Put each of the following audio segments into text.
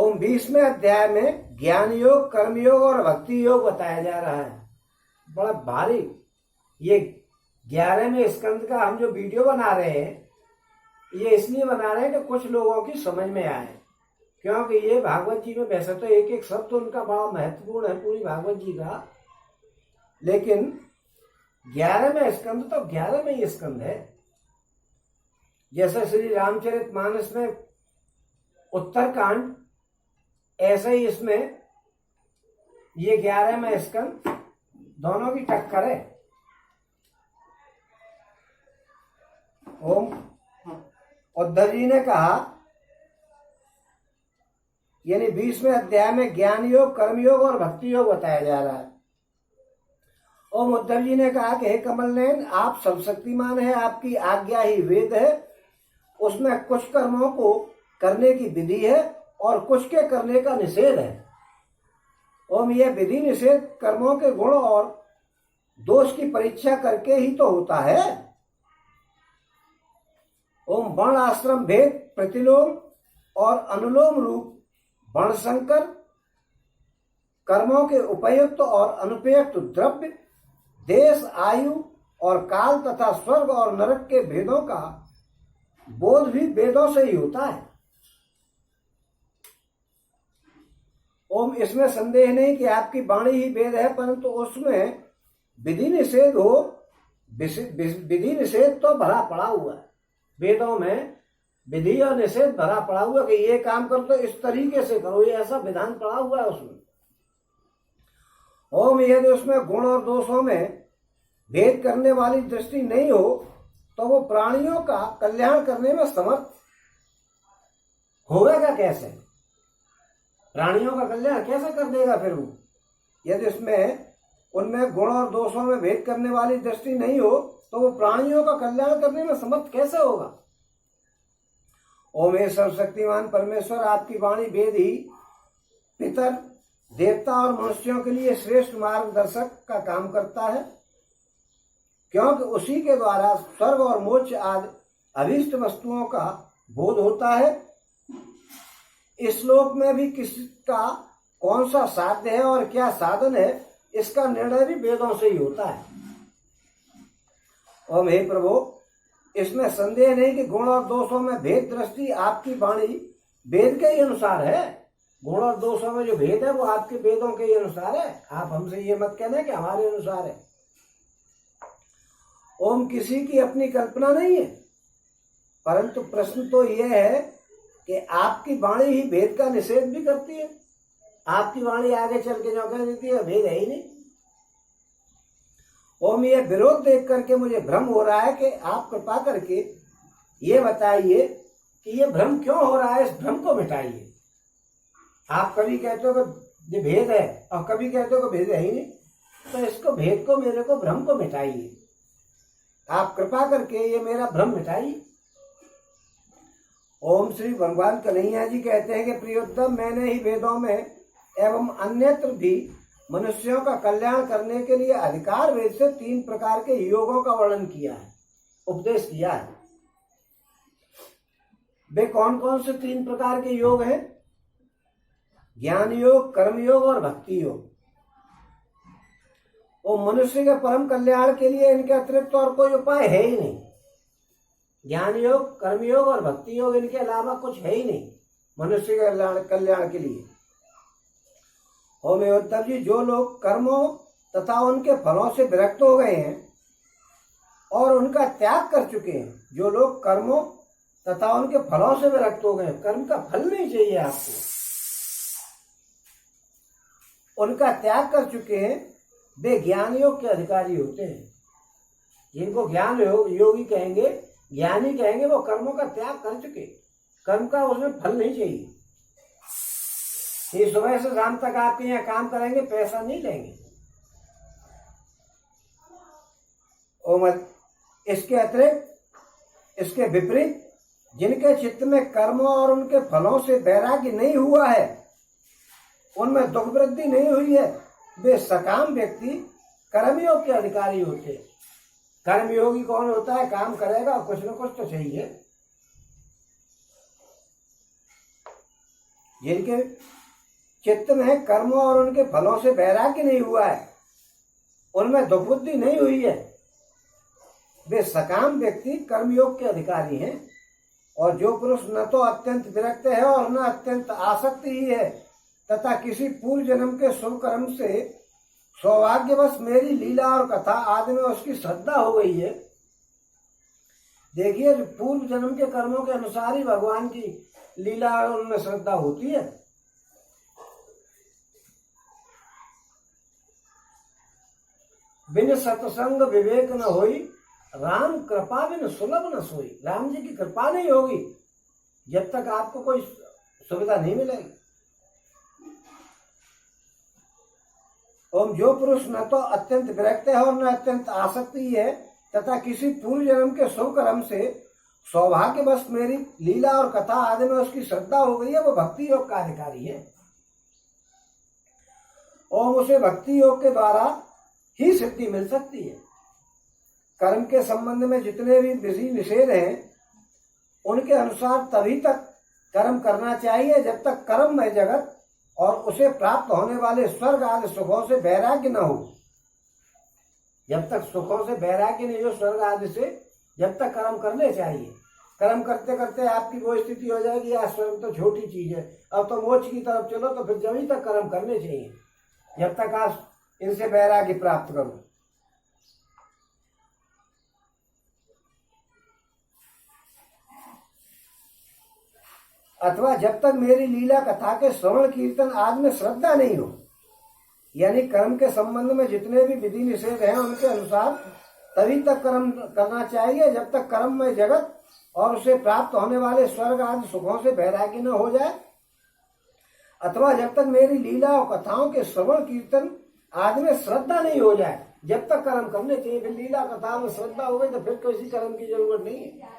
ओम 20वें अध्याय में ज्ञान योग, कर्म योग और भक्ति योग बताया जा रहा है। बड़ा भारी ये 11वें स्कंद का हम जो वीडियो बना रहे हैं, ये इसलिए बना रहे हैं कि कुछ लोगों की समझ में आए, क्योंकि ये भागवत जी में वैसे तो एक एक शब्द उनका बड़ा महत्वपूर्ण है पूरी भागवत जी का, लेकिन 11वें स्कंद तो 11वें ही स्कंद है। जैसे श्री रामचरितमानस में उत्तरकांड, ऐसे ही इसमें ये 11वें स्कंद दोनों की टक्कर है। ओम उद्धव जी ने कहा, यानी 20वें अध्याय में ज्ञान योग, कर्म योग और भक्ति योग बताया जा रहा है। ओम उद्धव जी ने कहा कि हे कमल नयन, आप सर्वशक्तिमान है, आपकी आज्ञा ही वेद है, उसमें कुछ कर्मों को करने की विधि है और कुछ के करने का निषेध है। ओम यह विधि निषेध कर्मों के गुण और दोष की परीक्षा करके ही तो होता है। ओम वर्ण आश्रम भेद, प्रतिलोम और अनुलोम रूप वर्ण संकर, कर्मों के उपयुक्त और अनुपयुक्त द्रव्य, देश, आयु और काल तथा स्वर्ग और नरक के भेदों का बोध भी वेदों से ही होता है। ओम इसमें संदेह नहीं कि आपकी वाणी ही वेद है, परंतु उसमें विधि निषेध हो, विधि निषेध तो भरा पड़ा हुआ है। वेदों में विधि और निषेध भरा पड़ा हुआ कि ये काम करो तो इस तरीके से करो, ये ऐसा विधान पड़ा हुआ है उसमें। ओम यदि उसमें गुण और दोषों में भेद करने वाली दृष्टि नहीं हो तो वो प्राणियों का कल्याण करने में समर्थ होगा कैसे? प्राणियों का कल्याण कैसे कर देगा फिर वो, यदि उसमें उनमें गुण और दोषों में भेद करने वाली दृष्टि नहीं हो तो वो प्राणियों का कल्याण करने में समर्थ कैसे होगा? ओम हे सर्वशक्तिमान परमेश्वर, आपकी वाणी वेद ही पितर, देवता और मनुष्यों के लिए श्रेष्ठ मार्गदर्शक का काम करता है, क्योंकि उसी के द्वारा स्वर्ग और मोक्ष आदि अभीष्ट वस्तुओं का बोध होता है। इस श्लोक में भी किसका कौन सा साध्य है और क्या साधन है, इसका निर्णय भी वेदों से ही होता है। ओम हे प्रभु, इसमें संदेह नहीं कि गुण और दोषों में भेद दृष्टि आपकी वाणी वेद के ही अनुसार है। गुण और दोषों में जो भेद है वो आपके वेदों के ही अनुसार है। आप हमसे ये मत कहना कि हमारे अनुसार है। ओम किसी की अपनी कल्पना नहीं है, परंतु प्रश्न तो यह है कि आपकी वाणी ही भेद का निषेध भी करती है। आपकी वाणी आगे चल के जो कह देती है भेद है ही नहीं। ओम ये विरोध देख करके मुझे भ्रम हो रहा है कि आप कृपा करके ये बताइए कि ये भ्रम क्यों हो रहा है, इस भ्रम को मिटाइए। आप कभी कहते हो कि ये भेद है और कभी कहते हो कि भेद है ही नहीं, तो इसको भेद को, मेरे को भ्रम को मिटाइए। आप कृपा करके ये मेरा भ्रम मिटाइए। ओम श्री भगवान कन्हैया जी कहते हैं कि प्रियोत्तम, मैंने ही वेदों में एवं अन्यत्र भी मनुष्यों का कल्याण करने के लिए अधिकार वेद से 3 प्रकार के योगों का वर्णन किया है, उपदेश किया है। वे कौन कौन से 3 प्रकार के योग हैं? ज्ञान योग, कर्म योग और भक्ति योग। और मनुष्य के परम कल्याण के लिए इनके अतिरिक्त और कोई उपाय है ही नहीं। ज्ञान योग, कर्म योग और भक्ति योग, इनके अलावा कुछ है ही नहीं मनुष्य के कल्याण के लिए। ओम उद्धव जी, जो लोग कर्मों तथा उनके फलों से विरक्त हो गए हैं और उनका त्याग कर चुके हैं, जो लोग कर्मों तथा उनके फलों से विरक्त हो गए, कर्म का फल नहीं चाहिए आपको, उनका त्याग कर चुके हैं, वे ज्ञान योग के अधिकारी होते हैं। जिनको ज्ञान योगी कहेंगे, ज्ञानी कहेंगे, वो कर्मों का त्याग कर चुके, कर्म का उसमें फल नहीं चाहिए। ये सुबह से शाम तक आपके यहाँ काम करेंगे, पैसा नहीं लेंगे। और इसके अतिरिक्त, इसके विपरीत, जिनके चित्त में कर्म और उनके फलों से वैराग्य नहीं हुआ है, उनमें दुख वृद्धि नहीं हुई है, वे सकाम व्यक्ति कर्मयोग के अधिकारी होते हैं। कर्मयोगी कौन होता है? काम करेगा और कुछ न कुछ तो चाहिए। जिनके चित्त में कर्मों और उनके फलों से वैराग्य नहीं हुआ है, उनमें दुर्बुद्धि नहीं हुई है, वे सकाम व्यक्ति कर्मयोग के अधिकारी हैं। और जो पुरुष न तो अत्यंत विरक्त है और न अत्यंत आसक्त ही है, तथा किसी पूर्व जन्म के शुभ कर्म से सौभाग्यवश मेरी लीला और कथा आदि में उसकी श्रद्धा हो गई है। देखिए, पूर्व जन्म के कर्मों के अनुसार ही भगवान की लीला और उनमें श्रद्धा होती है। बिन सत्संग विवेक न होई, राम कृपा बिन सुलभ न सोई। राम जी की कृपा नहीं होगी जब तक आपको कोई सुविधा नहीं मिलेगी। ओम जो पुरुष न तो अत्यंत विरक्त है और न अत्यंत आसक्ति है, तथा किसी पूर्व जन्म के शुभ कर्म से सौभाग्यवश मेरी लीला और कथा आदि में उसकी श्रद्धा हो गई है, वो भक्ति योग का अधिकारी है। ओम उसे भक्ति योग के द्वारा ही सिद्धि मिल सकती है। कर्म के संबंध में जितने भी विधि निषेध हैं, उनके अनुसार तभी तक कर्म करना चाहिए जब तक कर्म में जगत और उसे प्राप्त होने वाले स्वर्ग आदि सुखों से वैराग्य न हो। जब तक सुखों से वैराग्य नहीं हो स्वर्ग आदि से, जब तक कर्म करने चाहिए। कर्म करते करते आपकी वो स्थिति हो जाएगी, यार स्वर्ग तो छोटी चीज है, अब तो मोक्ष की तरफ चलो, तो फिर जब तक कर्म करने चाहिए जब तक आप इनसे वैराग्य प्राप्त करो। अथवा जब तक मेरी लीला कथा के श्रवण कीर्तन आदि में श्रद्धा नहीं हो। यानी कर्म के संबंध में जितने भी विधि निषेध हैं, उनके अनुसार तभी तक कर्म करना चाहिए जब तक कर्म में जगत और उसे प्राप्त होने वाले स्वर्ग आदि सुखों से वैराग्य न हो जाए। अथवा जब तक मेरी लीला और कथाओं के श्रवण कीर्तन आदि में श्रद्धा नहीं हो जाए, जब तक कर्म करने चाहिए। फिर लीला कथा में श्रद्धा हो गई तो फिर किसी कर्म की जरूरत नहीं है।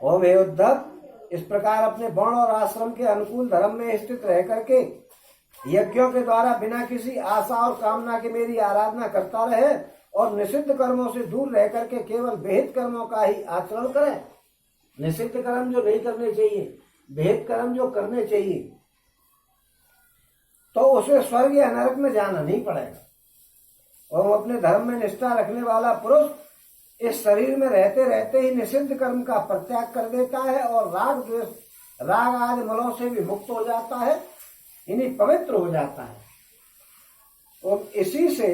ओम हे उद्धव, इस प्रकार अपने वर्ण और आश्रम के अनुकूल धर्म में स्थित रह करके यज्ञों के द्वारा बिना किसी आशा और कामना के मेरी आराधना करता रहे और निषिद्ध कर्मों से दूर रह करके केवल विहित कर्मों का ही आचरण करे। निषिद्ध कर्म जो नहीं करने चाहिए, विहित कर्म जो करने चाहिए, तो उसे स्वर्ग या नरक में जाना नहीं पड़ेगा। और अपने धर्म में निष्ठा रखने वाला पुरुष इस शरीर में रहते रहते ही निषिद्ध कर्म का परित्याग कर देता है और राग द्वेष राग आदि मलों से भी मुक्त हो जाता है, इन्हीं पवित्र हो जाता है। और इसी से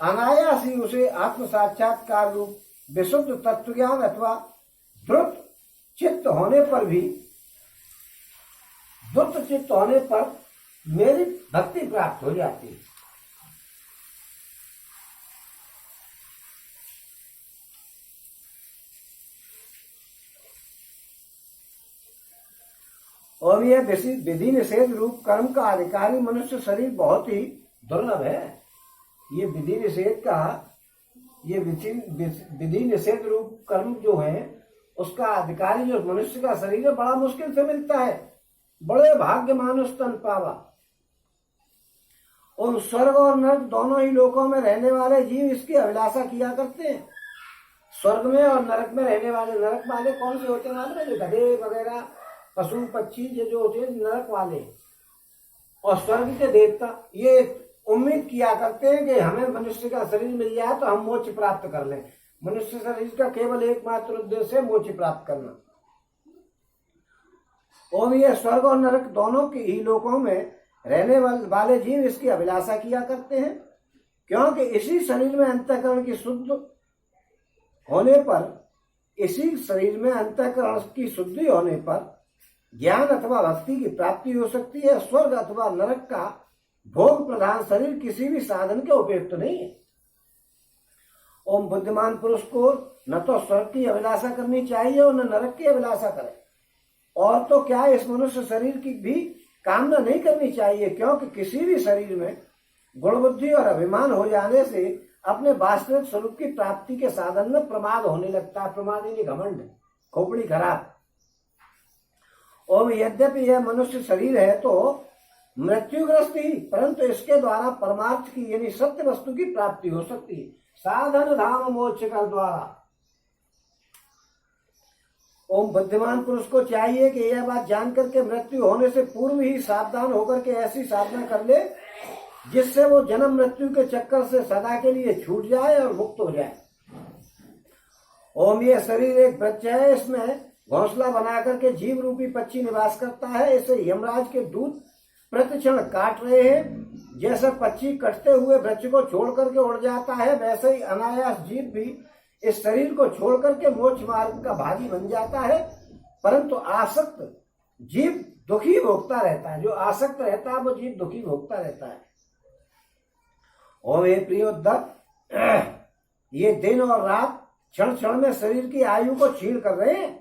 अनायास ही उसे आत्म साक्षात्कार रूप विशुद्ध तत्व ज्ञान अथवा द्रुत चित्त होने पर मेरी भक्ति प्राप्त हो जाती है। और यह विधि निषेध रूप कर्म का अधिकारी मनुष्य शरीर बहुत ही दुर्लभ है। ये विधि निषेध का, ये विधि निषेध रूप कर्म जो है, उसका अधिकारी जो मनुष्य का शरीर है, बड़ा मुश्किल से मिलता है। बड़े भाग्य मानुष तन पावा। और स्वर्ग और नरक दोनों ही लोकों में रहने वाले जीव इसकी अभिलाषा किया करते हैं। स्वर्ग में और नरक में रहने वाले, नरक वाले कौन से होते हैं? जो गधे वगैरह पशु पक्षी जो होते हैं नरक वाले, और स्वर्ग के देवता ये उम्मीद किया करते हैं कि हमें मनुष्य का शरीर मिल जाए तो हम मोक्ष प्राप्त कर लें। मनुष्य शरीर का केवल एकमात्र उद्देश्य है मोक्ष प्राप्त करना। और ये स्वर्ग और नरक दोनों के ही लोकों में रहने वाले जीव इसकी अभिलाषा किया करते हैं, क्योंकि इसी शरीर में अंतःकरण की शुद्ध होने पर, इसी शरीर में अंतःकरण की शुद्धि होने पर ज्ञान अथवा भक्ति की प्राप्ति हो सकती है। स्वर्ग अथवा नरक का भोग प्रधान शरीर किसी भी साधन के उपयुक्त नहीं है। ओम बुद्धिमान पुरुष को न तो स्वर्ग की अभिलाषा करनी चाहिए और न नरक की अभिलाषा करे। और तो क्या, इस मनुष्य शरीर की भी कामना नहीं करनी चाहिए, क्योंकि किसी भी शरीर में गुण बुद्धि और अभिमान हो जाने से अपने वास्तविक स्वरूप की प्राप्ति के साधन में प्रमाद होने लगता है। प्रमाद यानी घमंड, खोपड़ी खराब। और यद्यपि यह मनुष्य शरीर है तो मृत्युग्रस्त ही, परंतु इसके द्वारा परमार्थ की यानी सत्य वस्तु की प्राप्ति हो सकती है। साधन धाम मोक्ष कर द्वारा। ओम बुद्धिमान पुरुष को चाहिए कि यह बात जानकर के मृत्यु होने से पूर्व ही सावधान होकर के ऐसी साधना कर ले जिससे वो जन्म मृत्यु के चक्कर से सदा के लिए छूट जाए और मुक्त हो जाए। ओम, यह शरीर एक वृक्ष है, इसमें घोंसला बना करके जीव रूपी पक्षी निवास करता है। इसे यमराज के दूत प्रतिक्षण काट रहे हैं। जैसे पक्षी कटते हुए वृक्ष को छोड़ करके उड़ जाता है, वैसे ही अनायास जीव भी इस शरीर को छोड़ करके मोक्ष मार्ग का भागी बन जाता है। परंतु आसक्त जीव दुखी भोगता रहता है। जो आसक्त रहता है वो जीव दुखी भोगता रहता है। ओम, हे प्रियोद्धव, ये दिन और रात क्षण क्षण में शरीर की आयु को क्षीण कर रहे हैं।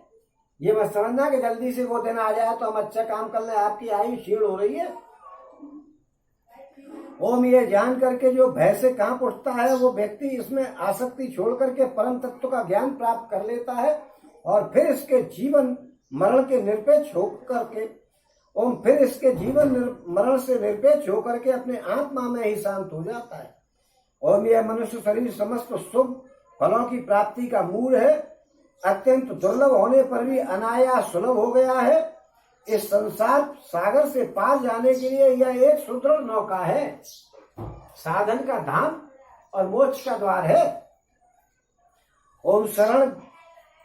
ये मत समझना कि जल्दी से वो दिन आ जाए तो हम अच्छा काम कर लें, आपकी आयु क्षीण हो रही है। ओम, ये जान करके जो भय से कांप उठता है वो व्यक्ति इसमें आसक्ति छोड़ करके परम तत्व का ज्ञान प्राप्त कर लेता है और फिर इसके जीवन मरण के निरपेक्ष होकर के फिर इसके जीवन मरण से निरपेक्ष होकर के अपने आत्मा में ही शांत हो जाता है। ओम, यह मनुष्य शरीर समस्त शुभ फलों की प्राप्ति का मूल है। अत्यंत दुर्लभ होने पर भी अनायास सुलभ हो गया है। इस संसार सागर से पार जाने के लिए यह एक सुदृढ़ नौका है, साधन का धाम और मोक्ष का द्वार है। ओम, शरण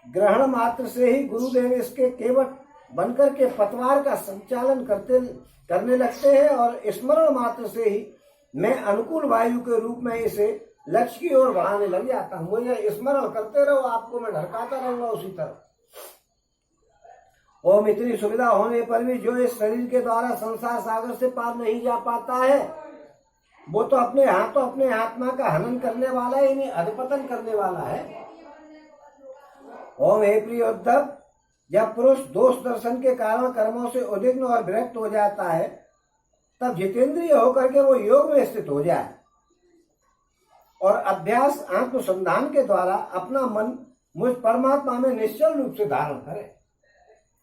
ग्रहण मात्र से ही गुरुदेव इसके केवट बनकर के पतवार का संचालन करने लगते हैं और स्मरण मात्र से ही मैं अनुकूल वायु के रूप में इसे लक्ष्य की ओर बढ़ाने लग जाता हूं। मुझे स्मरण करते रहो, आपको मैं ढड़काता रहूंगा उसी तरह। ओम, इतनी सुविधा होने पर भी जो इस शरीर के द्वारा संसार सागर से पार नहीं जा पाता है वो तो अपने आत्मा का हनन करने वाला है, यानी अधपतन करने वाला है। ओम, हे प्रियोद्धव, जब पुरुष दोष दर्शन के कारण कर्मों से उद्विग्न और विरक्त हो जाता है तब जितेंद्रिय होकर के वो योग में स्थित हो जाए और अभ्यास आत्मसंधान के द्वारा अपना मन मुझ परमात्मा में निश्चल रूप से धारण करे।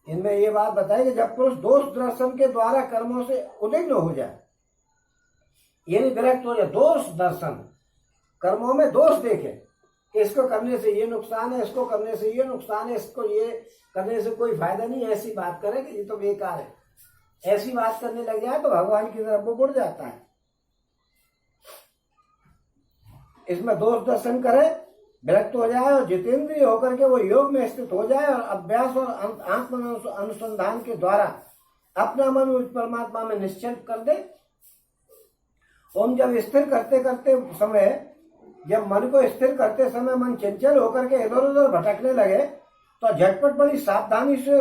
इनमें ये बात बताई कि जब पुरुष दोष दर्शन के द्वारा कर्मों से उद्विग्न हो जाए, यानी विरक्त हो जाए, दोष दर्शन, कर्मों में दोष देखे, इसको करने से ये नुकसान है, इसको करने से ये नुकसान है, इसको ये करने से कोई फायदा नहीं, ऐसी बात करे कि ये तो बेकार है, ऐसी बात करने लग जाए तो भगवान की तरफ वो बढ़ जाता है। इसमें दोष दर्शन करे, विरक्त हो जाए और जितेंद्रिय होकर के वो योग में स्थित हो जाए और अभ्यास और आत्म अनुसंधान के द्वारा अपना मन उस परमात्मा में निश्चल कर दे। ओम, जब स्थिर करते करते समय, जब मन को स्थिर करते समय मन चंचल होकर के इधर उधर भटकने लगे तो झटपट बड़ी सावधानी से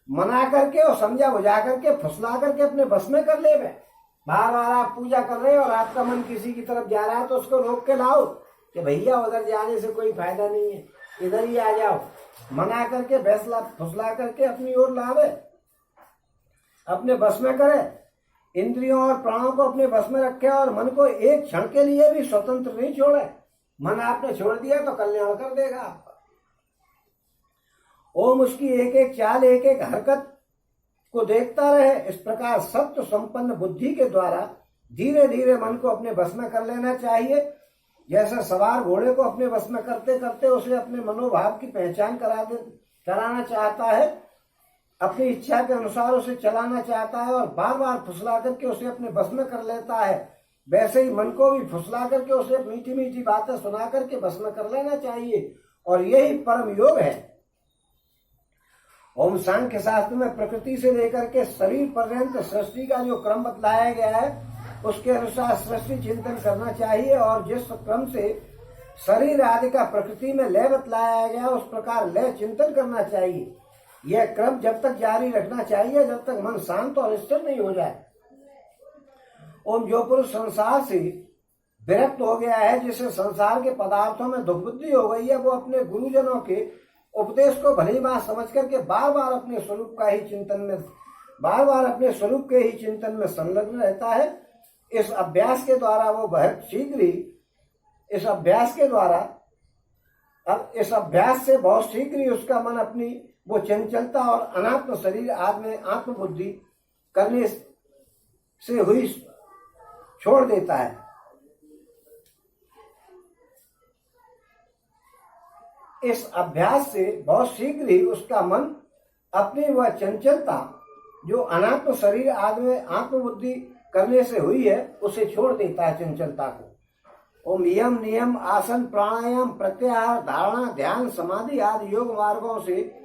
मना करके और समझा बुझा करके फुसला करके अपने बस में कर ले। बार बार आप पूजा कर रहे हो और आपका मन किसी की तरफ जा रहा है तो उसको रोक के लाओ कि भैया उधर जाने से कोई फायदा नहीं है, इधर ही आ जाओ। मना करके फैसला फुसला करके अपनी ओर लावे, अपने बस में करे, इंद्रियों और प्राणों को अपने बस में रखे और मन को एक क्षण के लिए भी स्वतंत्र नहीं छोड़े। मन आपने छोड़ दिया तो कल्याण कर देगा आपका। ओम, उसकी एक एक चाल, एक एक हरकत को देखता रहे। इस प्रकार सत्व संपन्न बुद्धि के द्वारा धीरे धीरे मन को अपने बस में कर लेना चाहिए। जैसे सवार घोड़े को अपने बस में करते करते उसे अपने मनोभाव की पहचान कराना चाहता है, अपनी इच्छा के अनुसार उसे चलाना चाहता है और बार बार फुसला करके उसे अपने बस में कर लेता है, वैसे ही मन को भी फुसला करके उसे मीठी मीठी बातें सुना करके बस में कर लेना चाहिए और यही परम योग है। ओम, सांख्य शास्त्र में प्रकृति से लेकर के शरीर पर्यंत सृष्टि का जो क्रम बतलाया गया है उसके अनुसार सृष्टि चिंतन करना चाहिए और जिस क्रम से शरीर आदि का प्रकृति में लय बतलाया गया उस प्रकार लय चिंतन करना चाहिए। यह क्रम जब तक जारी रखना चाहिए जब तक मन शांत और स्थिर नहीं हो जाए। ओम, जो पुरुष संसार से विरक्त हो गया है, जिसे संसार के पदार्थों में दुर्बुद्धि हो गई है, वो अपने गुरुजनों के उपदेश को भली बात समझ करके बार बार अपने स्वरूप के ही चिंतन में संलग्न रहता है। इस अभ्यास के द्वारा वो बहुत शीघ्र ही इस अभ्यास से बहुत शीघ्र ही उसका मन अपनी वो चंचलता और अनात्म शरीर आदि में आत्मबुद्धि करने से हुई छोड़ देता है। इस अभ्यास से बहुत शीघ्र ही उसका मन अपनी वह चंचलता जो अनात्म शरीर आदि में आत्मबुद्धि करने से हुई है उसे छोड़ देता है चंचलता को। ओम यम नियम आसन प्राणायाम प्रत्याहार धारणा ध्यान समाधि आदि योग मार्गों से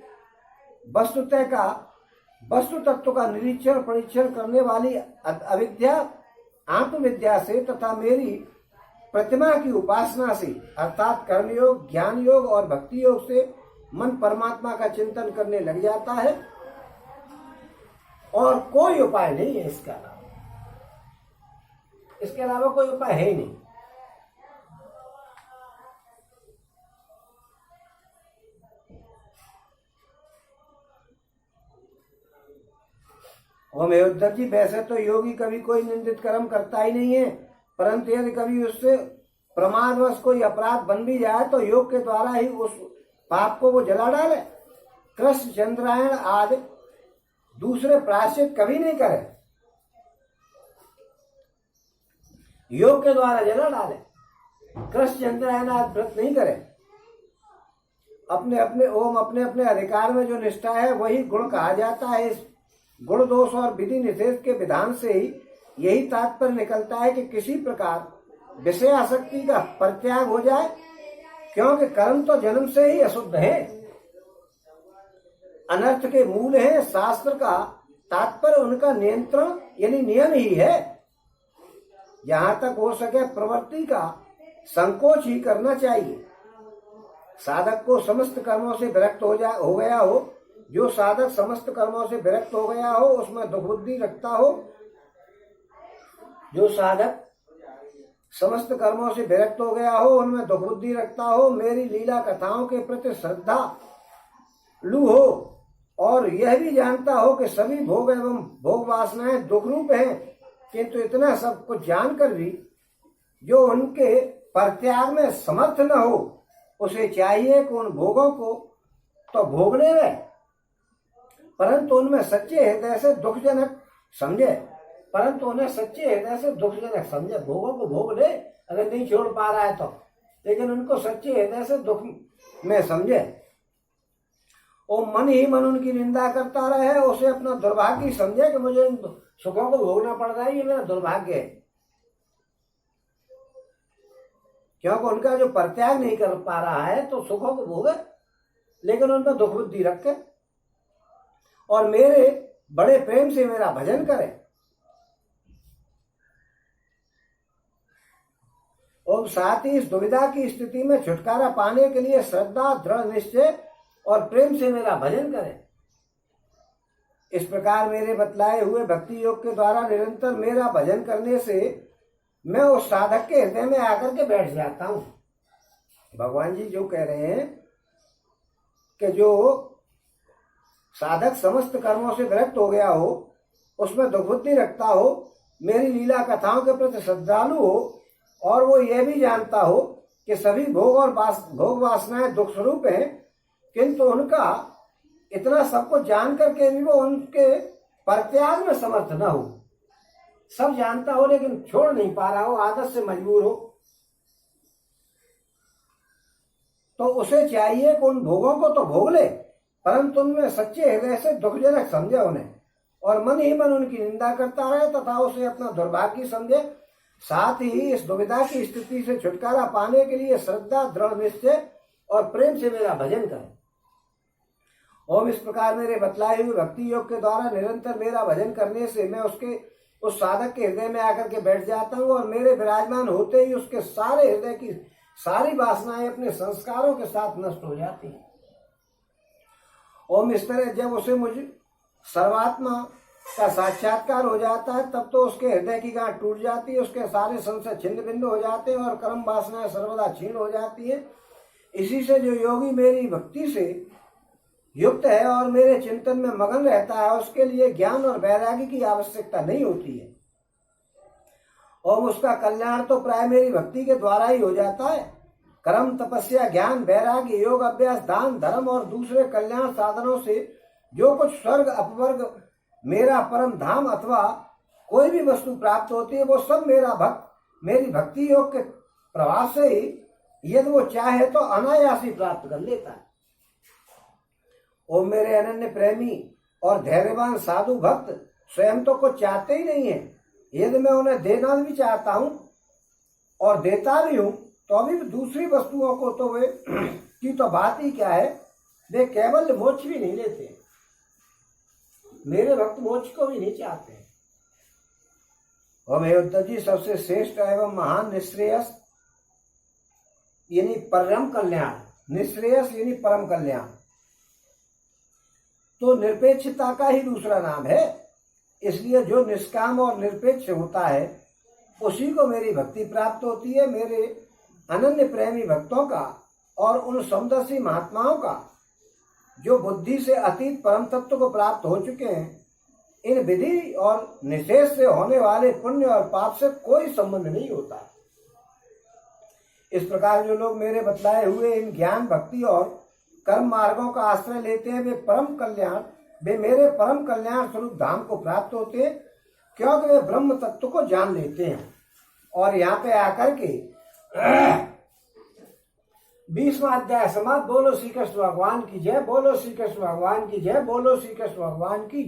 वस्तु तत्व का निरीक्षण परीक्षण करने वाली अविद्या आत्मविद्या से तथा मेरी प्रतिमा की उपासना से अर्थात कर्मयोग ज्ञान योग और भक्ति योग से मन परमात्मा का चिंतन करने लग जाता है और कोई उपाय नहीं है इसके अलावा कोई उपाय है ही नहीं। ओम अयोध्या जी, वैसे तो योगी कभी कोई निंदित कर्म करता ही नहीं है, परंतु यदि कभी उससे प्रमादवश कोई अपराध बन भी जाए तो योग के द्वारा ही उस पाप को वो जला डाले। कृष्ण चंद्रायण आदि दूसरे प्रायश्चित कभी नहीं करे, योग के द्वारा जला डाले। कृष्ण चंद्रायण आदि व्रत नहीं करे, अपने अपने अधिकार में जो निष्ठा है वही गुण कहा जाता है। इस गुण दोष और विधि निषेध के विधान से ही यही तात्पर्य निकलता है कि किसी प्रकार विषय आसक्ति का परित्याग हो जाए, क्योंकि कर्म तो जन्म से ही अशुद्ध है, अनर्थ के मूल है। शास्त्र का तात्पर्य उनका नियंत्रण यानी नियम ही है। जहां तक हो सके प्रवृत्ति का संकोच ही करना चाहिए। साधक को समस्त कर्मों से विरक्त हो गया हो, जो साधक समस्त कर्मों से विरक्त हो गया हो उसमें दुर्बुद्धि रखता हो, जो साधक समस्त कर्मों से विरक्त हो गया हो उनमें दुर्बुद्धि रखता हो, मेरी लीला कथाओं के प्रति श्रद्धा लू हो और यह भी जानता हो कि सभी भोग एवं भोग वासनाएं दुख रूप हैं, किंतु इतना सब कुछ जानकर भी जो उनके परित्याग में समर्थ न हो, उसे चाहिए कि उन भोगों को तो भोगने में, परंतु उनमें सच्चे हृदय से दुखजनक समझे, भोगों को भोग ले अगर नहीं छोड़ पा रहा है तो, लेकिन उनको सच्चे हृदय से दुख में समझे। और मन ही मन उनकी निंदा करता रहे, उसे अपना दुर्भाग्य समझे कि मुझे इन सुखों को भोगना पड़ रहा है, ये मेरा दुर्भाग्य है, क्योंकि उनका जो परित्याग नहीं कर पा रहा है तो सुखों को भोगे, लेकिन उनमें दुख बुद्धि रखे और मेरे बड़े प्रेम से मेरा भजन करे। और साथ ही इस दुविधा की स्थिति में छुटकारा पाने के लिए श्रद्धा दृढ़ निश्चय और प्रेम से मेरा भजन करें। इस प्रकार मेरे बतलाए हुए भक्ति योग के द्वारा निरंतर मेरा भजन करने से मैं उस साधक के हृदय में आकर के बैठ जाता हूं। भगवान जी जो कह रहे हैं कि जो साधक समस्त कर्मों से विरक्त हो गया हो, उसमें दुर्बुद्धि रखता हो, मेरी लीला कथाओं के प्रति श्रद्धालु हो और वो ये भी जानता हो कि सभी भोग और भोग वासनाएं दुख स्वरूप हैं, किंतु उनका इतना सब कुछ जान करके भी वो उनके परित्याग में समर्थ न हो, सब जानता हो लेकिन छोड़ नहीं पा रहा हो, आदत से मजबूर हो, तो उसे चाहिए कि उन भोगों को तो भोग ले, परंतु उनमें सच्चे हृदय से दुखजनक समझे उन्हें और मन ही मन उनकी निंदा करता रहे तथा उसे अपना दुर्भाग्य समझे। साथ ही इस दुविधा की स्थिति से छुटकारा पाने के लिए श्रद्धा दृढ़ निश्चय और प्रेम से मेरा भजन करें। ओम इस प्रकार मेरे बतलाए हुए भक्ति योग के द्वारा निरंतर मेरा भजन करने से मैं उस साधक के हृदय में आकर के बैठ जाता हूँ और मेरे विराजमान होते ही उसके सारे हृदय की सारी वासनाएं अपने संस्कारों के साथ नष्ट हो जाती हैं। ओम इस तरह जब उसे मुझ सर्वात्मा का साक्षात्कार हो जाता है तब तो उसके हृदय की गांठ टूट जाती है, उसके सारे संशय छिन्न भिन्न हो जाते हैं और कर्म वासनाएं सर्वदा क्षीण हो जाती है। इसी से जो योगी मेरी भक्ति से युक्त है और मेरे चिंतन में मगन रहता है उसके लिए ज्ञान और वैराग्य की आवश्यकता नहीं होती है और उसका कल्याण तो प्राय मेरी भक्ति के द्वारा ही हो जाता है। कर्म तपस्या ज्ञान वैराग्य योग अभ्यास दान धर्म और दूसरे कल्याण साधनों से जो कुछ स्वर्ग अपवर्ग मेरा परम धाम अथवा कोई भी वस्तु प्राप्त होती है वो सब मेरी भक्ति योग के प्रभाव से ही यदि वो चाहे तो अनायास ही प्राप्त कर लेता है। ओ मेरे अनन्य प्रेमी और धैर्यवान साधु भक्त स्वयं तो कुछ चाहते ही नहीं है। यदि मैं उन्हें देना भी चाहता हूं और देता भी हूं तो अभी भी दूसरी वस्तुओं को तो वे की तो बात ही क्या है, वे केवल मोक्ष भी नहीं लेते। मेरे भक्त मोक्ष को भी नहीं चाहते। और उद्धव जी सबसे श्रेष्ठ एवं महान निश्रेयस यानी परम कल्याण, निश्रेयस यानी परम कल्याण तो निरपेक्षता का ही दूसरा नाम है। इसलिए जो निष्काम और निरपेक्ष होता है उसी को मेरी भक्ति प्राप्त होती है। मेरे अनन्य प्रेमी भक्तों का और उन समदर्शी महात्माओं का जो बुद्धि से अतीत परम तत्व को प्राप्त हो चुके हैं, इन विधि और निषेध से होने वाले पुण्य और पाप से कोई संबंध नहीं होता। इस प्रकार जो लोग मेरे बतलाए हुए इन ज्ञान भक्ति और कर्म मार्गों का आश्रय लेते हैं वे मेरे परम कल्याण स्वरूप धाम को प्राप्त होते हैं, क्योंकि वे ब्रह्म तत्व को जान लेते हैं। और यहाँ पे आकर के 20वां अध्याय समाप्त। बोलो श्री कृष्ण भगवान की जय, बोलो श्री कृष्ण भगवान की जय, बोलो श्री कृष्ण भगवान की।